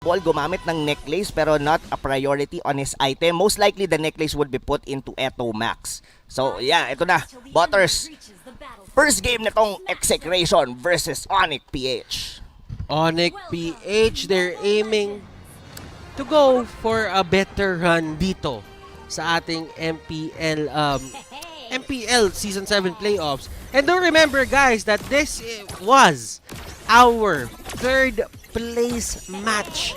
Paul gumamit ng necklace pero not a priority on his item. Most likely the necklace would be put into E2Max. So yeah, ito na. Butters. First game nitong Execration versus Onic PH. Onic PH, they're aiming to go for a better run dito sa ating MPL Season 7 playoffs. And don't remember guys that this was our third place match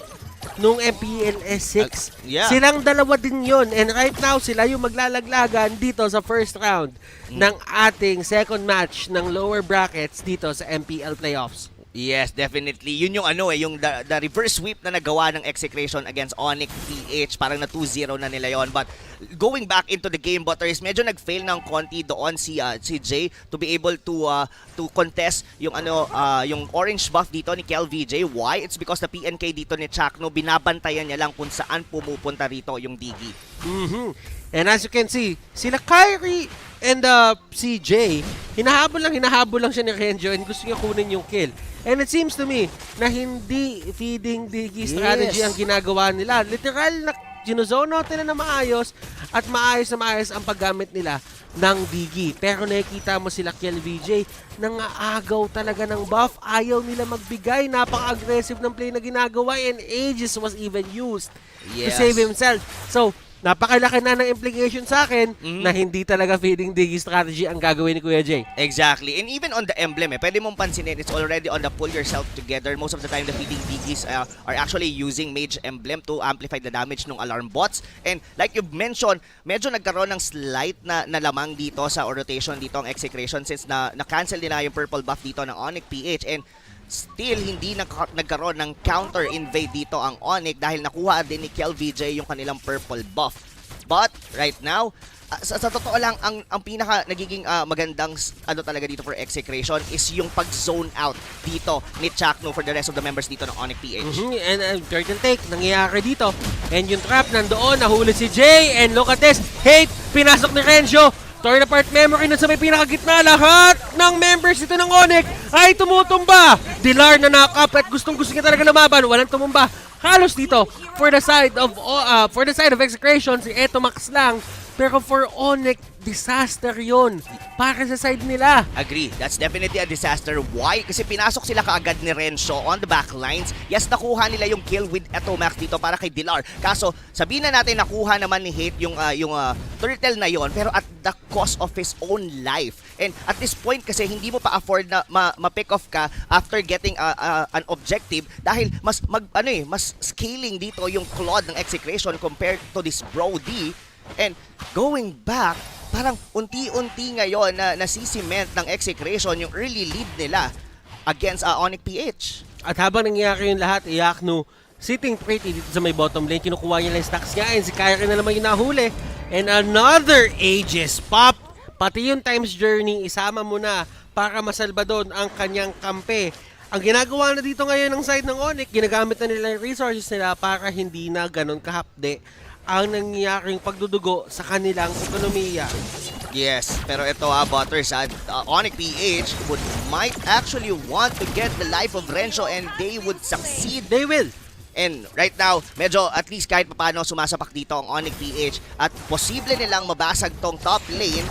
nung MPLS 6. Yeah. Silang dalawa din yon, and right now sila yung maglalaglagan dito sa first round ng ating second match ng lower brackets dito sa MPL playoffs. Yes, definitely. Yun yung yung the reverse sweep na nagawa ng Execration against Onic PH. Parang na 2-0 na nila yon. But going back into the game, Butters, medyo nag-fail ng konti doon si Jay to be able to contest yung yung orange buff dito ni KelVJ. Why? It's because the PNK dito ni Chakno, binabantayan niya lang kung saan pumupunta rito yung Digi. And as you can see, sila Kyrie and si Jay, hinahabol lang siya ni Renjo and gusto niya kunin yung kill. And it seems to me na hindi feeding Digi strategy ang ginagawa nila. Literal na ginozone out nila na maayos at maayos ang paggamit nila ng Digi. Pero nakikita mo sila KelVJ, nangaagaw talaga ng buff. Ayaw nila magbigay. Napaka-aggressive ng play na ginagawa and Aegis was even used to save himself. So, napakalaki na ng implication sa akin na hindi talaga feeding Digi strategy ang gagawin ni Kuya Jay. Exactly. And even on the emblem, pwede mong pansinin, it's already on the pull yourself together. Most of the time, the feeding Digis are actually using Mage Emblem to amplify the damage ng alarm bots. And like you've mentioned, medyo nagkaroon ng slight na lamang dito sa rotation dito ang Execration since na-cancel nila yung purple buff dito ng Onic PH. And still, hindi nagkaroon ng counter-invade dito ang Onic dahil nakuha din ni KelVJ yung kanilang purple buff. But, right now, sa totoo lang, ang pinaka nagiging magandang talaga dito for Execration is yung pag-zone out dito ni Chakno for the rest of the members dito ng Onic PH. And turtle take, nangyayari dito. And yung trap nandoon, nahuli si Jay. And look at this, hate, pinasok ni Renjo. Torn apart memory na sa may pinakagitna. Lahat ng members dito ng Onic ay tumutumba. Dilar na knock-up at gustong-gusto niya talaga lumaban. Walang tumumba. Halos dito for the side of Execration si E2Max lang. Pero for Onic, disaster yon para sa side nila. Agree. That's definitely a disaster. Why? Kasi pinasok sila kaagad ni Renzo on the back lines. Yes, nakuha nila yung kill with E2Max dito para kay Dilar. Kaso, sabihin na natin nakuha naman ni Hate yung turtle na yon, pero at the cost of his own life. And at this point kasi hindi mo pa afford na ma-pick off ka after getting an objective dahil mas scaling dito yung Claude ng Execration compared to this Brody. And going back, parang unti-unti ngayon na nasisiment ng Execration yung early lead nila against Onic PH. At habang nangyayari yung lahat, Iyakno sitting pretty dito sa may bottom lane. Kinukuha niya lang yung stacks niya and si Kyrie na naman yung nahuli. And another Aegis pop. Pati yung Time's Journey, isama mo na para masalba doon ang kanyang kampe. Ang ginagawa na dito ngayon ng side ng Onic, ginagamit na nila yung resources nila para hindi na ganun kahapde ang nangyayaring pagdudugo sa kanilang ekonomiya. Yes, pero ito Butters, Onic PH might actually want to get the life of Renzo and they would succeed. They will. And right now, medyo at least kahit paano sumasapak dito ang Onic PH at posible nilang mabasag tong top lane.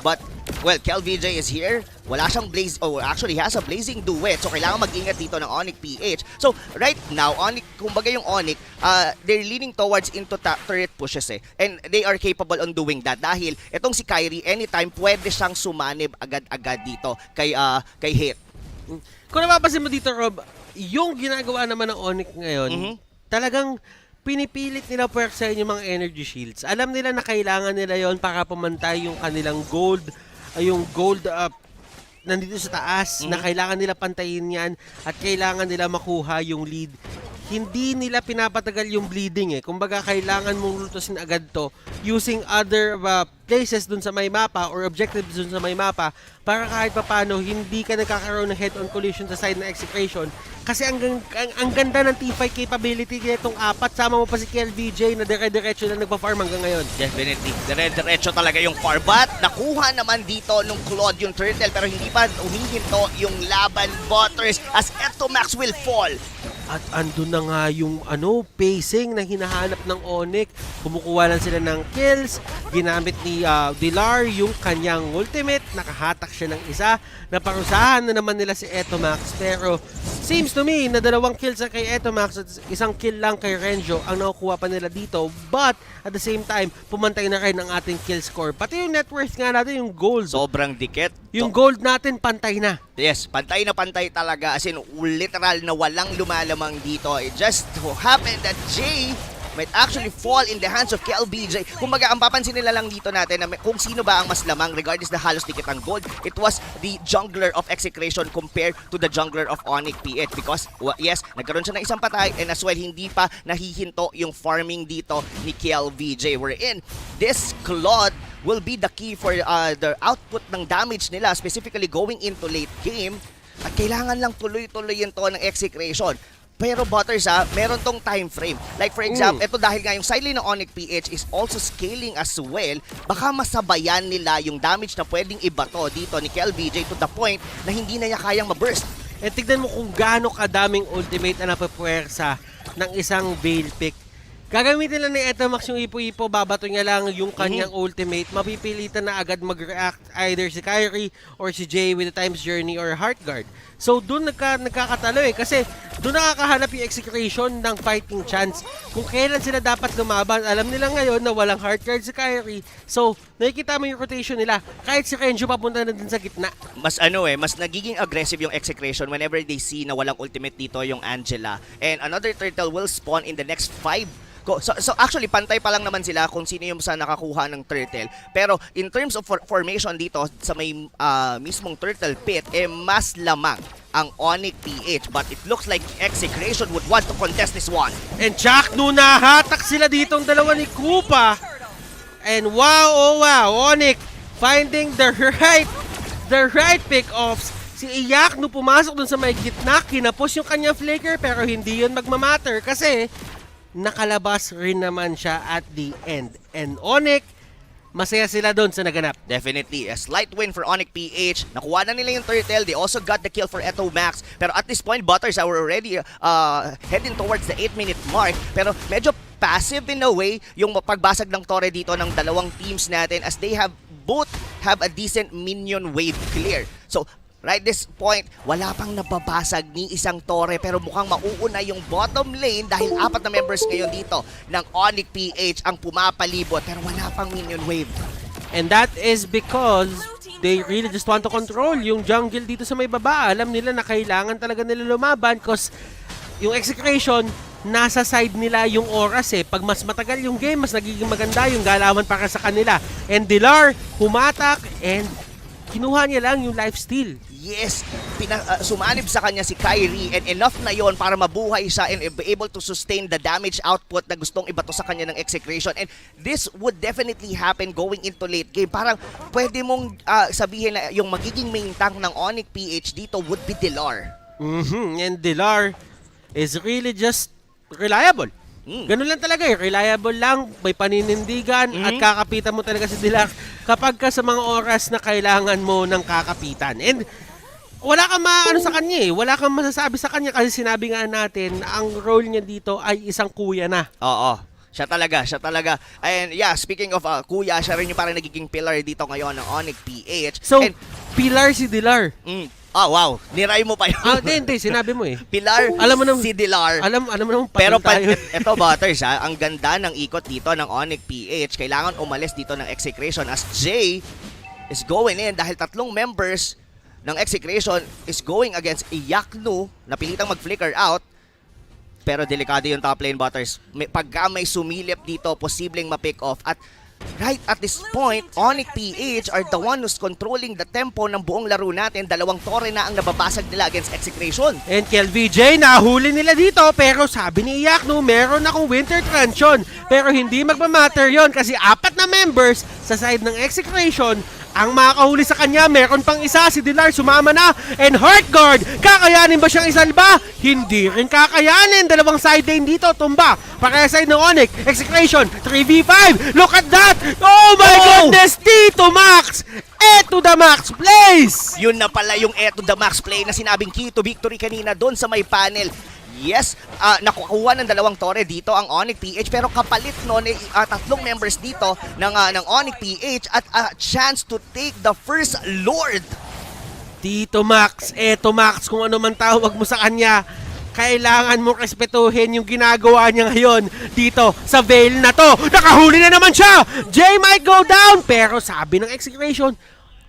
But, well, KelVJ is here. Wala siyang blaze, actually has a blazing duet. So, kailangan mag-ingat dito ng Onic PH. So, right now, Onic, kumbaga yung Onic, they're leaning towards into turret pushes eh. And they are capable on doing that. Dahil, itong si Kyrie, anytime, pwede siyang sumanib agad-agad dito kay Hit. Kung napapasin mo dito, Rob, yung ginagawa naman ng Onic ngayon, talagang pinipilit nila puwersahin yung mga energy shields. Alam nila na kailangan nila yon para pumantay yung kanilang gold, nandito sa taas, na kailangan nila pantayin yan at kailangan nila makuha yung lead. Hindi nila pinapatagal yung bleeding eh. Kumbaga, kailangan mong lutusin agad to using other places dun sa may mapa or objectives dun sa may mapa para kahit papano hindi ka nagkakaroon ng head-on collision sa side ng Execration. Kasi ang ganda ng T5 capability nitong apat. Sama mo pa si KelVJ na dire-diretso na nagpa-farm hanggang ngayon. Definitely. Dire-diretso talaga yung farm. But nakuha naman dito nung Claude yung turtle pero hindi pa umihinto yung laban Butters as E2Max will fall. At andun na nga yung pacing na hinahanap ng Onic. Kumukuha lang sila ng kills. Ginamit ni Dilar yung kanyang ultimate. Nakahatak siya ng isa. Naparusahan na naman nila si E2Max. Pero seems to me na 2 kills na kay E2Max at 1 kill lang kay Renjo ang nakukuha pa nila dito. But at the same time, pumantay na rin ang ating kill score. Pati yung net worth nga natin, yung gold. Sobrang dikit. Yung gold natin, pantay na. Yes, pantay na pantay talaga. As in, literal na walang lumalamang dito. It just so happened that Jay might actually fall in the hands of KLBJ. Kumbaga, ang papansin nila lang dito natin na kung sino ba ang mas lamang regardless na halos dikit ang gold, it was the jungler of Execration compared to the jungler of Onic PH because, yes, nagkaroon siya ng isang patay and as well, hindi pa nahihinto yung farming dito ni KLBJ. We're in. This Claude will be the key for the output ng damage nila, specifically going into late game. At kailangan lang tuloy-tuloyin to ng Execration. Pero Butters meron tong time frame. Like for example, ito dahil nga yung sideline ng Onic PH is also scaling as well, baka masabayan nila yung damage na pwedeng ibato dito ni KLBJ to the point na hindi na niya kayang ma-burst. Tignan mo kung gaano kadaming ultimate na napapwersa ng isang Vale pick. Gagamitin lang ni E2Max yung ipo-ipo, babato niya lang yung kanyang ultimate. Mapipilitan na agad mag-react either si Kyrie or si Jay with the Time's Journey or Heartguard. So doon nagkakatalo kasi doon nakakahanap yung Execration ng fighting chance. Kung kailan sila dapat lumaban, alam nila ngayon na walang Heartguard si Kyrie. So nakikita mo yung rotation nila. Kahit si Renjo papunta na din sa gitna. Mas mas nagiging aggressive yung Execration whenever they see na walang ultimate dito yung Angela. And another turtle will spawn in the next 5. So actually, pantay pa lang naman sila kung sino yung sa nakakuha ng turtle. Pero in terms of formation dito, sa may mismong turtle pit, mas lamang ang Onic PH. But it looks like Execration would want to contest this one. And Jack, no, nahatak sila ditong dalawa ni Koopa. And wow, oh wow, Onic finding the right pick-offs. Si Iyak, no, pumasok dun sa may gitna, kinapos yung kanyang flicker, pero hindi yun magmamatter kasi nakalabas rin naman siya at the end. And Onic, masaya sila doon sa naganap. Definitely. A slight win for Onic PH. Nakuha na nila yung turtle. They also got the kill for E2Max. Pero at this point, Butters are already heading towards the 8-minute mark. Pero medyo passive in a way yung pagbasag ng tore dito ng dalawang teams natin as they both have a decent minion wave clear. So, right this point, wala pang nababasag ni isang tore pero mukhang mauuna yung bottom lane dahil 4 na members ngayon dito ng Onic PH ang pumapalibot pero wala pang minion wave. And that is because they really just want to control yung jungle dito sa may baba. Alam nila na kailangan talaga nila lumaban because yung Execration, nasa side nila yung oras Pag mas matagal yung game, mas nagiging maganda yung galawan para sa kanila. And Dilar, humatak and kinuha niya lang yung lifesteal. Yes, sumanib sa kanya si Kyrie and enough na yon para mabuhay siya and be able to sustain the damage output na gustong ibato sa kanya ng Execration. And this would definitely happen going into late game. Parang pwede mong sabihin na yung magiging main tank ng Onic PH dito would be Dilar. And Dilar is really just reliable. Ganun lang talaga reliable lang, may paninindigan at kakapitan mo talaga si Dilar kapag ka sa mga oras na kailangan mo ng kakapitan. And wala kang maano sa kanya wala kang masasabi sa kanya kasi sinabi nga natin na ang role niya dito ay isang kuya na. Oo. Siya talaga. And yeah, speaking of kuya, siya rin yung parang nagiging pillar dito ngayon ng Onic PH. So, pillar si Dilar. Wow. Niray mo pa yun. Hindi, sinabi mo Pilar, alam mo naman, si Dilar. Alam mo naman, pero ito Butters ang ganda ng ikot dito ng Onic PH. Kailangan umalis dito ng Execration as Jay is going in dahil 3 members ng Execration is going against Iyaknu na pilitang mag-flicker out. Pero delikado yung top lane, Butters. Pagka may sumilip dito, posibleng ma-pick off. At right at this point, Onic PH are the one who's controlling the tempo ng buong laro natin. 2 tore na ang nababasag nila against Execration. And KLBJ, nahuli nila dito. Pero sabi ni Iyaknu, meron akong winter transition. Pero hindi magmamatter yon kasi 4 na members sa side ng Execration ang makakahuli sa kanya. Meron pang isa, si Dilar sumama na. And Heartguard, kakayanin ba siyang isalba? Hindi rin kakayanin. 2 side lane dito, tumba. Para side ng Onic, Execration, 3v5. Look at that! Oh my goodness! E2Max! E2Max plays! Yun na pala yung E2Max play na sinabing key to victory kanina doon sa may panel. Yes, nakukuha ng 2 tore dito ang Onic PH pero kapalit nun 3 members dito ng Onic PH at a chance to take the first Lord. E2Max, E2Max, kung ano man tawag mo sa kanya, kailangan mo respetuhin yung ginagawa niya ngayon dito sa Vale na to. Nakahuli na naman siya! Jay might go down! Pero sabi ng Execration,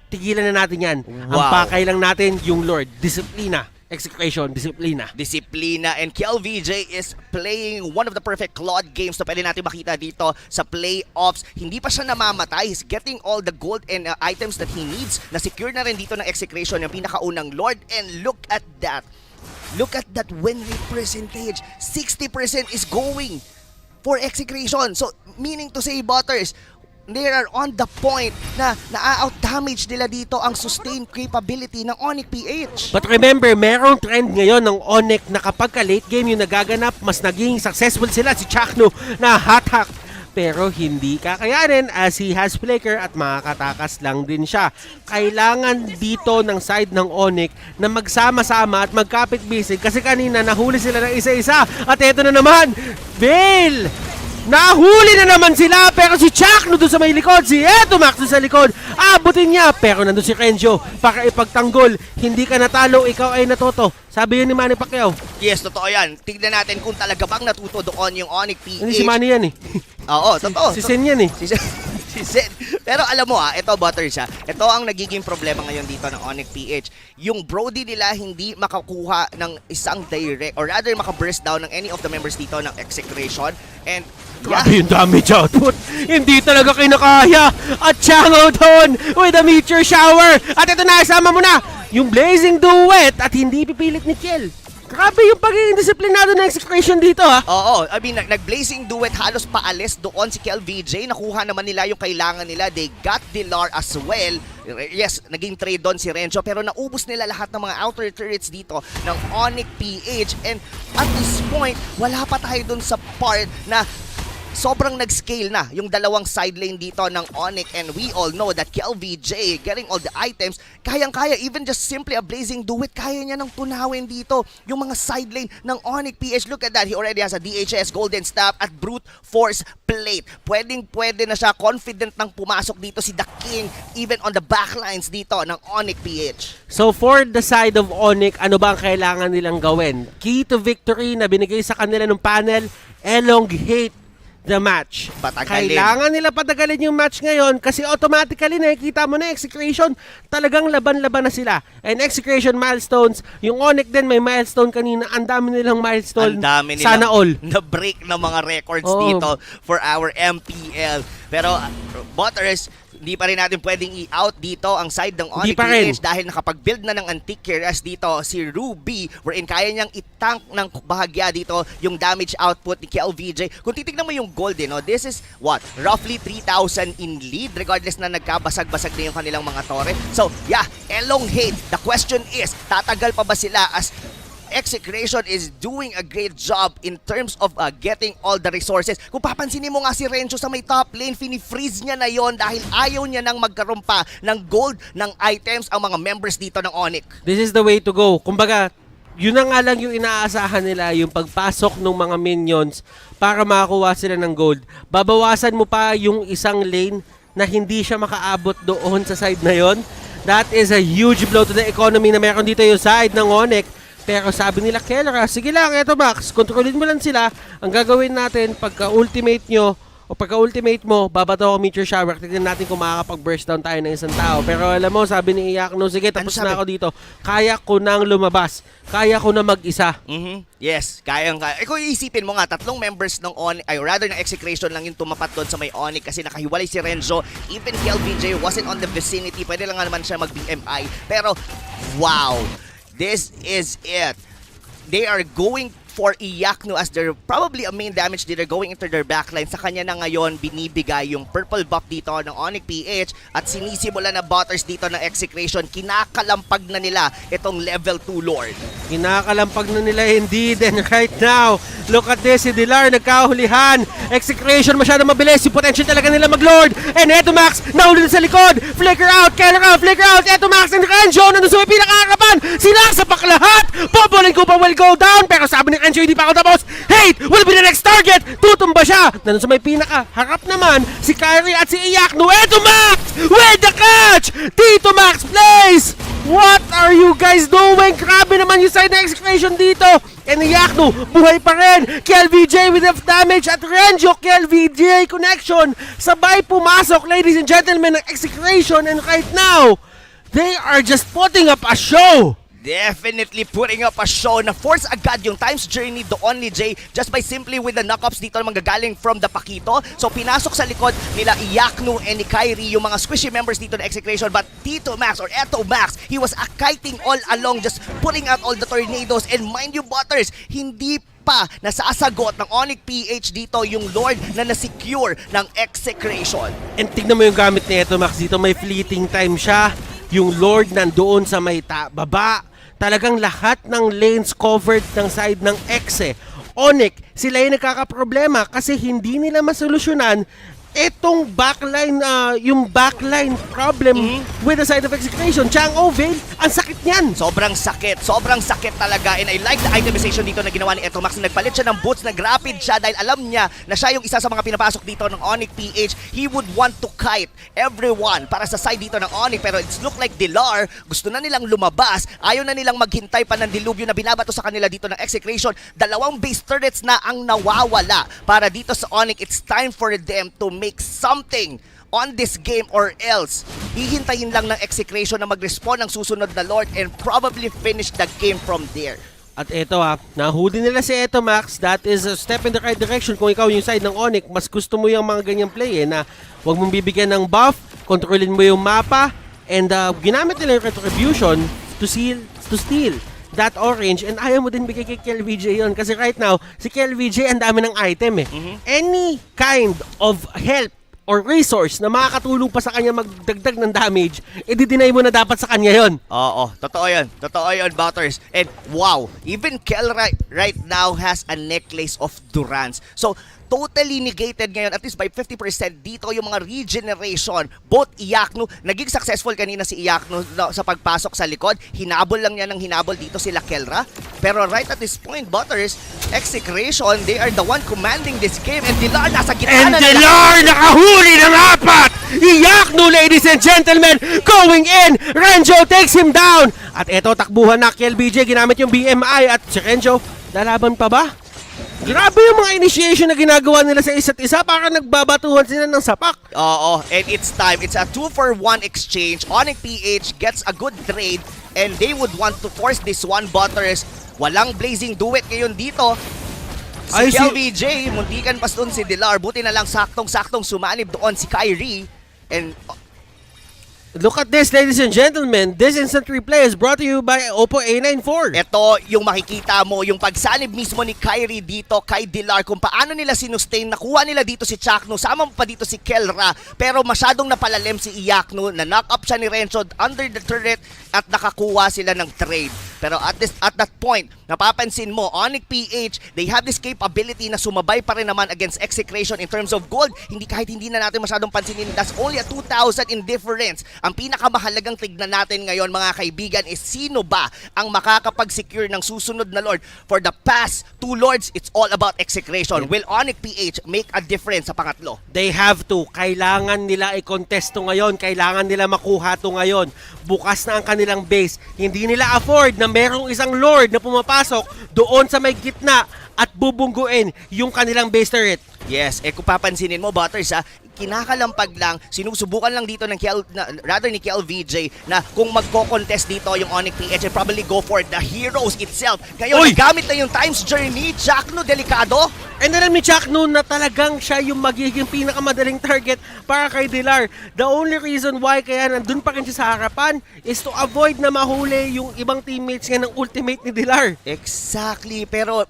tigilan na natin yan. Ang pakay lang natin yung Lord. Disiplina. Execration, disiplina. Disiplina, and KLVJ is playing one of the perfect Claude games na pwede natin makita dito sa playoffs. Hindi pa siya namamatay. He's getting all the gold and items that he needs. Na-secure na rin dito ng Execration yung pinakaunang Lord. And look at that. Look at that win rate percentage. 60% is going for Execration. So, meaning to say, Butters, they are on the point na na-out-damage nila dito ang sustained capability ng Onic PH. But remember, merong trend ngayon ng Onic na kapag ka-late game yung nagaganap, mas naging successful sila. Si Chakno na hot-hack. Pero hindi kakayanin as he has flicker at makakatakas lang din siya. Kailangan dito ng side ng Onic na magsama-sama at magkapit-bisig kasi kanina nahuli sila ng isa-isa. At eto na naman, Vale! Nahuli na naman sila pero si Chakno doon sa may likod, si E2Max doon sa likod, abutin niya pero nandun si Renjo para ipagtanggol. Hindi ka natalo, ikaw ay natuto. Sabi yun ni Manny Pacquiao. Yes, totoo yan. Tignan natin kung talaga bang natuto doon yung Onic PH. Hindi si Manny yan eh. Oo, totoo. Si Sen yan eh. Si Sen. Pero alam mo ito Butter siya. Ito ang nagiging problema ngayon dito ng Onic PH. Yung Brody nila hindi makakuha ng isang direct or rather makaburst down ng any of the members dito ng Execration. And grabe yung damage output. Hindi talaga kinakaya. At Chango doon with a meteor shower. At ito na, isama mo na yung Blazing Duet at hindi pipilit ni Kiel. Grabe yung pagiging disiplinado ng Execration dito ha. Oo, I mean, nag-Blazing Duet halos paalis doon si KLVJ. Nakuha naman nila yung kailangan nila. They got Dilar as well. Yes, naging trade doon si Renzo pero naubos nila lahat ng mga outer turrets dito ng Onic PH. And at this point, wala pa tayo doon sa part na sobrang nag-scale na yung dalawang side lane dito ng Onic, and we all know that KLVJ getting all the items, kayang-kaya, even just simply a Blazing Duet, kaya niya nang tunawin dito yung mga side lane ng Onic PH. Look at that, he already has a DHS, Golden Staff at Brute Force Plate. Pwede na siya, confident nang pumasok dito si The King, even on the backlines dito ng Onic PH. So for the side of Onic, ano ba ang kailangan nilang gawin? Key to victory na binigay sa kanila ng panel, elongate the match. Patagalin. Kailangan nila patagalin yung match ngayon kasi automatically nakikita mo na Execration talagang laban-laban na sila. And Execration milestones, yung Onic din may milestone kanina, ang dami nilang milestone. Ang dami nilang sana all. na-break ng mga records dito for our MPL. Pero Butters, hindi pa rin natin pwedeng i-out dito ang side ng Onic PH dahil nakapag-build na ng antique carriers dito si Ruby, wherein kaya niyang i-tank ng bahagya dito yung damage output ni KLVJ. Kung titignan mo yung gold, this is what? Roughly 3,000 in lead regardless na nagkabasag-basag na yung kanilang mga tore. So yeah, elongate. The question is, tatagal pa ba sila as Execration is doing a great job in terms of getting all the resources. Kung papansinin mo nga si Renzo sa may top lane, fini-freeze niya na yon dahil ayaw niya nang magkaroon pa ng gold, ng items ang mga members dito ng Onic. This is the way to go. Kumbaga, yun na nga lang yung inaasahan nila, yung pagpasok ng mga minions para makakuha sila ng gold. Babawasan mo pa yung isang lane na hindi siya makaabot doon sa side na yon. That is a huge blow to the economy na meron dito yung side ng Onic. Pero sabi nila, Kelra, sige lang, eto Max, kontrolin mo lang sila. Ang gagawin natin, pagka-ultimate nyo, o pagka-ultimate mo, babato ako meteor shower. Tignan natin kung makakapag-burst down tayo ng isang tao. Pero alam mo, sabi ni Iakno, sige, tapos na ako dito. Kaya ko nang lumabas. Kaya ko na mag-isa. Yes, kayang-kaya. Kung iisipin mo nga, 3 members ng Onic, ay rather ng Execration lang yung tumapat doon sa may Onic kasi nakahiwalay si Renzo. Even KLVJ wasn't on the vicinity. Pwede lang naman siya mag-BMI. Pero, wow! This is it. They are going for Iakno as their probably a main damage dealer going into their backline. Sa kanya na ngayon binibigay yung purple buff dito ng Onic PH at sinisimula na Butters dito ng Execration. Kinakalampag na nila itong level 2 Lord. Kinakalampag na nila indeed, and right now, look at this, si Dilar nagkahulihan. Execration masyado mabilis, yung potential talaga nila mag-Lord. And E2Max, nahuli sa likod. Flicker out, Keller out, flicker out. E2Max and Renzo nandun sa may pinakakaba. naman! Sinasapak lahat! Bobolin ko pa will go down! Pero sabi ni Encho, hindi pa ako tapos! Hate will be the next target! Tutumba siya! Nandun sa may pinaka, harap naman si Kyrie at si Iyakno. E2Max with the catch! E2Max plays! What are you guys doing? Grabe naman yung side na execution dito! And Iyakno, buhay pa rin! KLVJ with enough damage at Renjo KLVJ connection! Sabay pumasok, ladies and gentlemen, ng execution, and right now, they are just putting up a show! Definitely putting up a show na force agad yung times journey doon ni Jay just by simply with the knockups dito na manggagaling from the Pakito. So pinasok sa likod nila Iyakno and ni Kyrie yung mga squishy members dito na Execration, but E2Max or E2Max, he was kiting all along, just pulling out all the tornadoes. And mind you, Butters, hindi pa nasasagot ng Onic PH dito yung Lord na nasecure ng Execration. And tignan mo yung gamit ni E2Max dito, may fleeting time siya. Yung Lord nandoon sa may baba. Talagang lahat ng lanes covered ng side ng Exe. Onic, sila yung nagkakaproblema kasi hindi nila masolusyonan etong backline, yung backline problem with the side of Execration. Chang Vale, ang sakit niyan. Sobrang sakit talaga, and I like the itemization dito na ginawa ni E2Max. Nagpalit siya ng boots, nag-rapid siya dahil alam niya na siya yung isa sa mga pinapasok dito ng Onic PH. He would want to kite everyone para sa side dito ng Onic, pero it's look like Dilar, gusto na nilang lumabas, ayaw na nilang maghintay pa ng dilubyo na binabato sa kanila dito ng Execration. Dalawang base turrets na ang nawawala para dito sa Onic. It's time for them to make something on this game, or else hihintayin lang ng Execration na mag-respawn ng susunod na Lord and probably finish the game from there. At eto nahuli nila si E2Max. That is a step in the right direction. Kung ikaw yung side ng Onic, mas gusto mo yung mga ganyang play na huwag mong bibigyan ng buff, kontrolin mo yung mapa, and ginamit nila yung retribution to steal that orange, and ayaw mo din bigay kay KLVJ yun kasi right now, si KLVJ ang dami ng item Any kind of help or resource na makakatulong pa sa kanya magdagdag ng damage, i-deny mo na dapat sa kanya yon. Oo, totoo yun, Butters. And wow, even Kel right now has a necklace of Durans. So, totally negated ngayon, at least by 50% dito yung mga regeneration. Both Iyakno, naging successful kanina si Iyakno sa pagpasok sa likod. Hinabol lang niya ng hinabol dito sila Kelra. Pero right at this point, Butters, Execration, they are the one commanding this game. And Dilar nasa gitna na nila. Dilar nakahuli ng apat! Iyakno, ladies and gentlemen, going in! Renjo takes him down! At eto, takbuhan na KLBJ, ginamit yung BMI, at si Renjo, lalaban pa ba? Grabe yung mga initiation na ginagawa nila sa isa't isa, para nagbabatuhan sila ng sapak. Oo, and it's time. It's a 2-for-1 exchange. Onic PH gets a good trade, and they would want to force this one, Butters. Walang blazing duet ngayon dito. Si KLVJ, muntikan pas doon si Dilar. Buti na lang saktong-saktong sumanib doon si Kyrie. And look at this, ladies and gentlemen. This instant replay is brought to you by Oppo A94. ito yung makikita mo, yung pagsanib mismo ni Kyrie dito kay Dilar, kung paano nila sinustain. Nakuha nila dito si Chakno, sama pa dito si Kelra, pero masyadong napalalim si Iyakno, na knock up siya ni Renzo under the turret at nakakuha sila ng trade. Pero at that point, napapansin mo, Onic PH, they have this capability na sumabay pa rin naman against Execration in terms of gold. Kahit hindi na natin masyadong pansinin, that's only a 2,000 in difference. Ang pinakamahalagang tignan natin ngayon, mga kaibigan, is sino ba ang makakapag-secure ng susunod na Lord. For the past two Lords, it's all about Execration. Will Onic PH make a difference sa pangatlo? They have to. Kailangan nila i-contest to ngayon. Kailangan nila makuha to ngayon. Bukas na ang kanilang base. Hindi nila afford na merong isang Lord na pumapasok doon sa may gitna at bubungguin yung kanilang base turret. Yes, kung papansinin mo, Butters, kinakalampag lang, sinusubukan lang dito ng ni KLVJ na kung magko-contest dito yung Onic PH, probably go for the heroes itself. Ngayon, gamit na yung times journey, Chakno, delikado. And alam ni Chakno na talagang siya yung magiging pinakamadaling target para kay Dilar. The only reason why kaya nandun pa rin siya sa harapan is to avoid na mahuli yung ibang teammates niya ng ultimate ni Dilar. Exactly, pero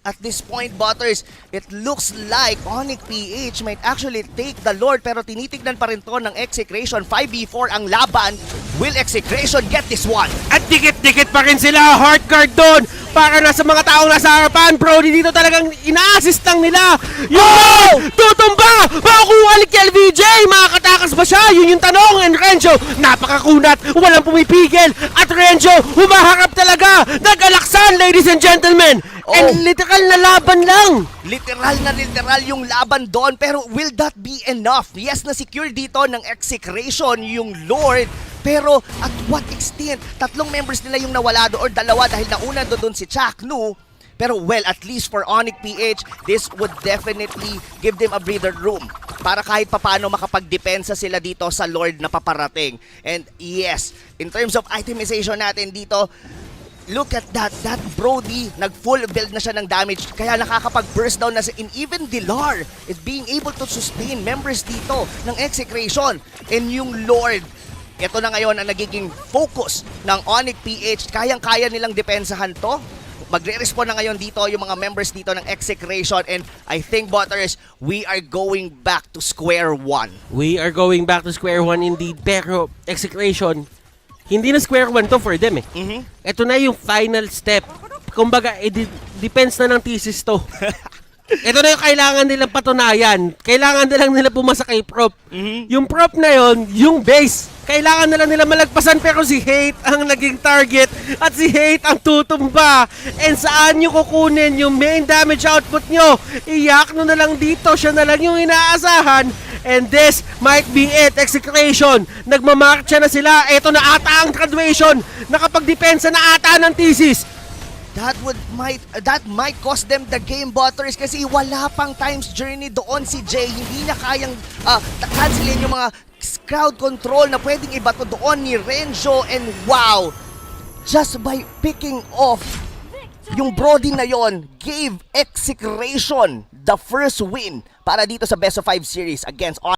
at this point, Butters, it looks like Onic PH might actually take the Lord, pero tinitignan pa rin to ng Execration. 5v4 ang laban. Will Execration get this one? At dikit-dikit pa rin sila. Heart guard doon. para na sa mga taong nasa harapan. Brody dito talagang ina-assist lang nila. Yung tutumba! Makukuha ni LVJ! Makakatakas ba siya? Yun yung tanong. And Renzo, napakakunat. Walang pumipigil. At Renzo, humaharap talaga. Nag-alaksan, ladies and gentlemen. And literal na laban lang. Literal yung laban doon. Pero will that be enough? Yes, na-secure dito ng Execration yung Lord. Pero at what extent? 3 members nila yung nawala doon or 2 dahil nauna doon si Chaknu. Pero well, at least for Onic PH, this would definitely give them a breather room para kahit papano makapagdepensa sila dito sa Lord na paparating. And yes, in terms of itemization natin dito, look at that Brody, nag-full build na siya ng damage, kaya nakakapag-burst down na siya. And even Dilar is being able to sustain members dito ng Execration. And yung Lord, ito na ngayon ang nagiging focus ng Onic PH. Kayang-kaya nilang depensahan to. Magre-respond na ngayon dito yung mga members dito ng Execration. And I think, Butters, we are going back to square one. We are going back to square one indeed. Pero Execration, hindi na square one to for them eh. Ito na yung final step. Kumbaga, depends na ng thesis to. Ito na yung kailangan nilang patunayan. Kailangan na lang nila pumasa kay prop. Yung prop na yon, yung base. Kailangan na lang nila malagpasan pero si Hate ang naging target at si Hate ang tutumba. And saan nyo kukunin yung main damage output nyo? Iyak nyo na lang dito. Siya na lang yung inaasahan. And this might be it. Execration. Nagmamarcha na sila. Ito na ata ang graduation. Nakapagdepensa na ata ng thesis. That might cost them the game, Butters, kasi wala pang times journey doon si Jay. Hindi na kayang cancelin yung mga crowd control na pwedeng ibato doon ni Renzo. And wow, just by picking off yung Brody na yon, gave Execration the first win para dito sa Best of 5 series against